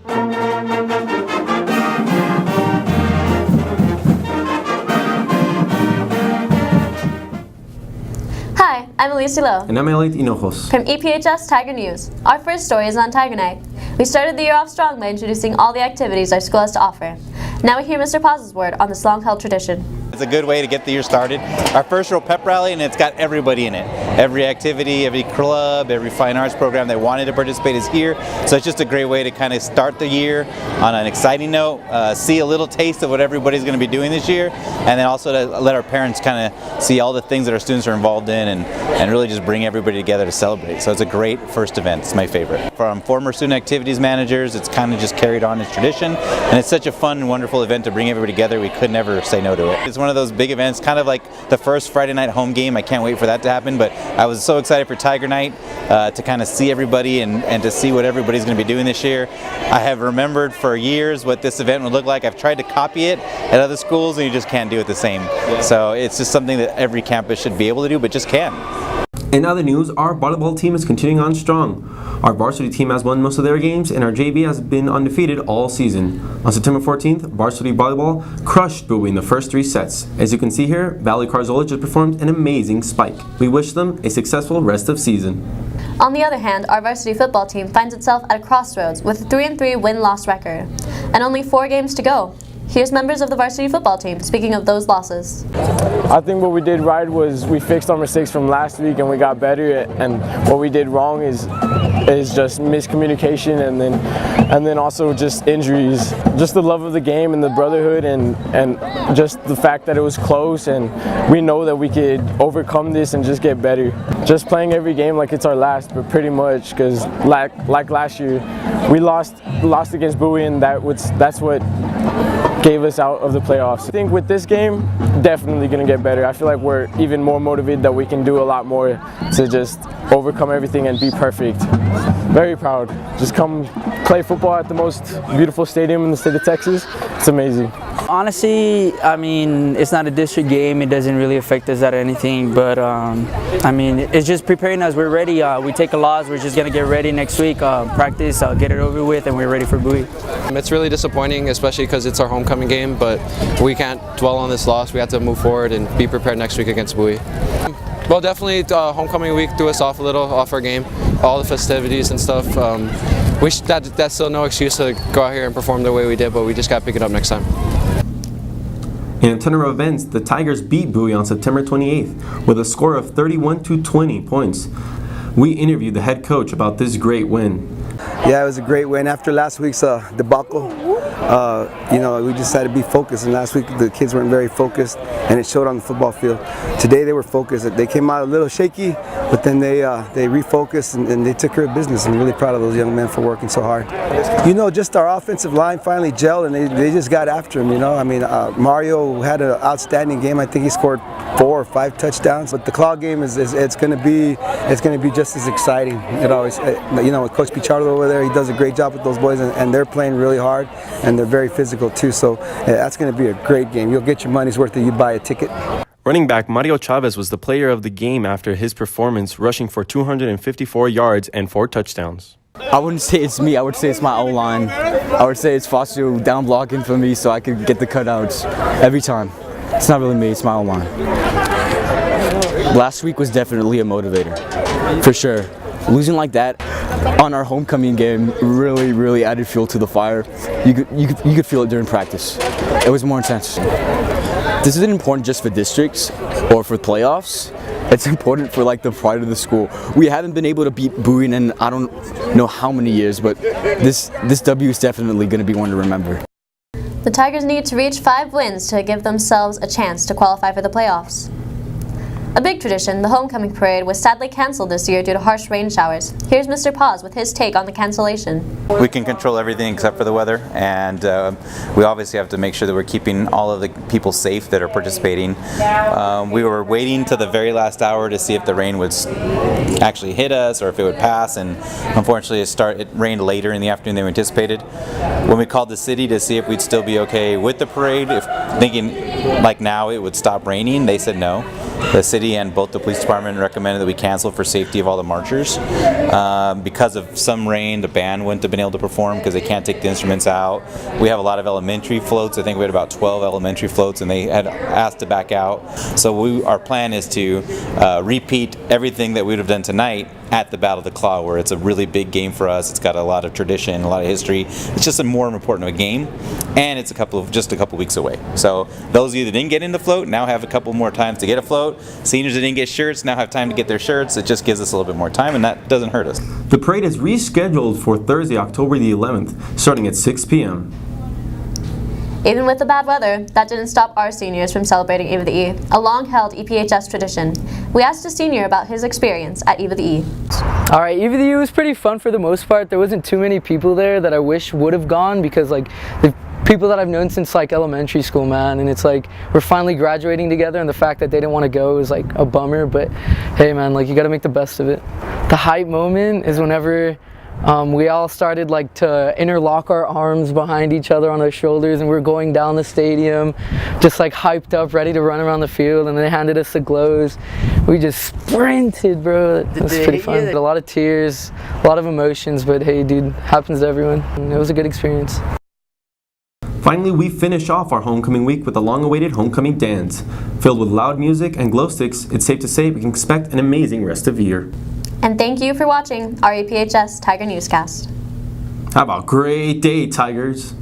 Hi, I'm Elise Delo. And I'm Elite Hinojos. From EPHS Tiger News. Our first story is on Tiger Night. We started the year off strong by introducing all the activities our school has to offer. Now we hear Mr. Paz's word on this long-held tradition. It's a good way to get the year started. Our first real pep rally, and it's got everybody in it. Every activity, every club, every fine arts program that wanted to participate is here. So it's just a great way to kind of start the year on an exciting note, see a little taste of what everybody's going to be doing this year, and then also to let our parents kind of see all the things that our students are involved in and really just bring everybody together to celebrate. So it's a great first event. It's my favorite. From former student activities managers, it's kind of just carried on its tradition, and it's such a fun and wonderful event to bring everybody together. We could never say no to it. It's one of those big events, kind of like the first Friday night home game. I can't wait for that to happen, but I was so excited for Tiger Night to kind of see everybody and to see what everybody's going to be doing this year. I have remembered for years what this event would look like. I've tried to copy it at other schools and you just can't do it the same. Yeah. So it's just something that every campus should be able to do, but just can. In other news, our volleyball team is continuing on strong. Our varsity team has won most of their games, and our JV has been undefeated all season. On September 14th, varsity volleyball crushed Bowie in the first 3 sets. As you can see here, Valley Carzola just performed an amazing spike. We wish them a successful rest of season. On the other hand, our varsity football team finds itself at a crossroads with a 3-3 win-loss record, and only 4 games to go. Here's members of the varsity football team speaking of those losses. I think what we did right was we fixed our mistakes from last week and we got better, and what we did wrong is just miscommunication and then also just injuries. Just the love of the game and the brotherhood and just the fact that it was close, and we know that we could overcome this and just get better. Just playing every game like it's our last, but pretty much, because like last year, we lost against Bowie, and that's what gave us out of the playoffs. I think with this game, definitely going to get better. I feel like we're even more motivated that we can do a lot more to just overcome everything and be perfect. Very proud. Just come play football at the most beautiful stadium in the state of Texas. It's amazing. Honestly, I mean, it's not a district game. It doesn't really affect us at anything, but I mean, it's just preparing us. We're ready. We take a loss. We're just going to get ready next week, practice, get it over with, and we're ready for Bowie. It's really disappointing, especially because it's our homecoming game, but we can't dwell on this loss. We have to move forward and be prepared next week against Bowie. Well, definitely homecoming week threw us off a little, off our game, all the festivities and stuff. That's still no excuse to go out here and perform the way we did, but we just got to pick it up next time. In a tenor of events, the Tigers beat Bowie on September 28th with a score of 31-20 points. We interviewed the head coach about this great win. Yeah, it was a great win. After last week's debacle, we just had to be focused. And last week the kids weren't very focused, and it showed on the football field. Today they were focused. They came out a little shaky, but then they refocused and they took care of business. I'm really proud of those young men for working so hard. Just our offensive line finally gelled, and they just got after him. I mean, Mario had an outstanding game. I think he scored 4 or 5 touchdowns. But the claw game is it's going to be just as exciting. With Coach Pichardo over there, he does a great job with those boys, and they're playing really hard, and they're very physical too. So that's going to be a great game. You'll get your money's worth if you buy a ticket. Running back Mario Chavez was the player of the game after his performance, rushing for 254 yards and 4 touchdowns. I wouldn't say it's me. I would say it's my O-line. I would say it's Foster down blocking for me so I could get the cutouts every time. It's not really me. It's my O-line. Last week was definitely a motivator, for sure. Losing like that on our homecoming game really added fuel to the fire. You could feel it during practice. It was more intense. This isn't important just for districts or for playoffs. It's important for the pride of the school. We haven't been able to beat Bowie in I don't know how many years, but this W is definitely going to be one to remember. The Tigers need to reach 5 wins to give themselves a chance to qualify for the playoffs. A big tradition, the homecoming parade, was sadly canceled this year due to harsh rain showers. Here's Mr. Paz with his take on the cancellation. We can control everything except for the weather, and we obviously have to make sure that we're keeping all of the people safe that are participating. We were waiting to the very last hour to see if the rain would actually hit us or if it would pass, and unfortunately it rained later in the afternoon than we anticipated. When we called the city to see if we'd still be okay with the parade, thinking like now it would stop raining, they said no. The city and both the police department recommended that we cancel for safety of all the marchers. Because of some rain, the band wouldn't have been able to perform because they can't take the instruments out. We have a lot of elementary floats. I think we had about 12 elementary floats, and they had asked to back out. So our plan is to repeat everything that we would have done tonight at the Battle of the Claw, where it's a really big game for us. It's got a lot of tradition, a lot of history. It's just a more important of a game, and it's just a couple weeks away. So those of you that didn't get in the float now have a couple more times to get a float. Seniors that didn't get shirts now have time to get their shirts. It just gives us a little bit more time, and that doesn't hurt us. The parade is rescheduled for Thursday, October the 11th, starting at 6 p.m. Even with the bad weather, that didn't stop our seniors from celebrating Eve of the E, a long-held EPHS tradition. We asked a senior about his experience at Eve of the E. All right, Eve of the E was pretty fun for the most part. There wasn't too many people there that I wish would have gone, because like the people that I've known since like elementary school, man, and it's like we're finally graduating together, and the fact that they didn't want to go is like a bummer, but hey man, like you got to make the best of it. The hype moment is whenever we all started like to interlock our arms behind each other on our shoulders, and we were going down the stadium just like hyped up, ready to run around the field, and they handed us the glows. We just sprinted, bro. It was pretty fun. A lot of tears, a lot of emotions, but hey dude, happens to everyone. And it was a good experience. Finally, we finish off our homecoming week with the long-awaited homecoming dance. Filled with loud music and glow sticks, it's safe to say we can expect an amazing rest of the year. And thank you for watching our EPHS Tiger Newscast. Have a great day, Tigers!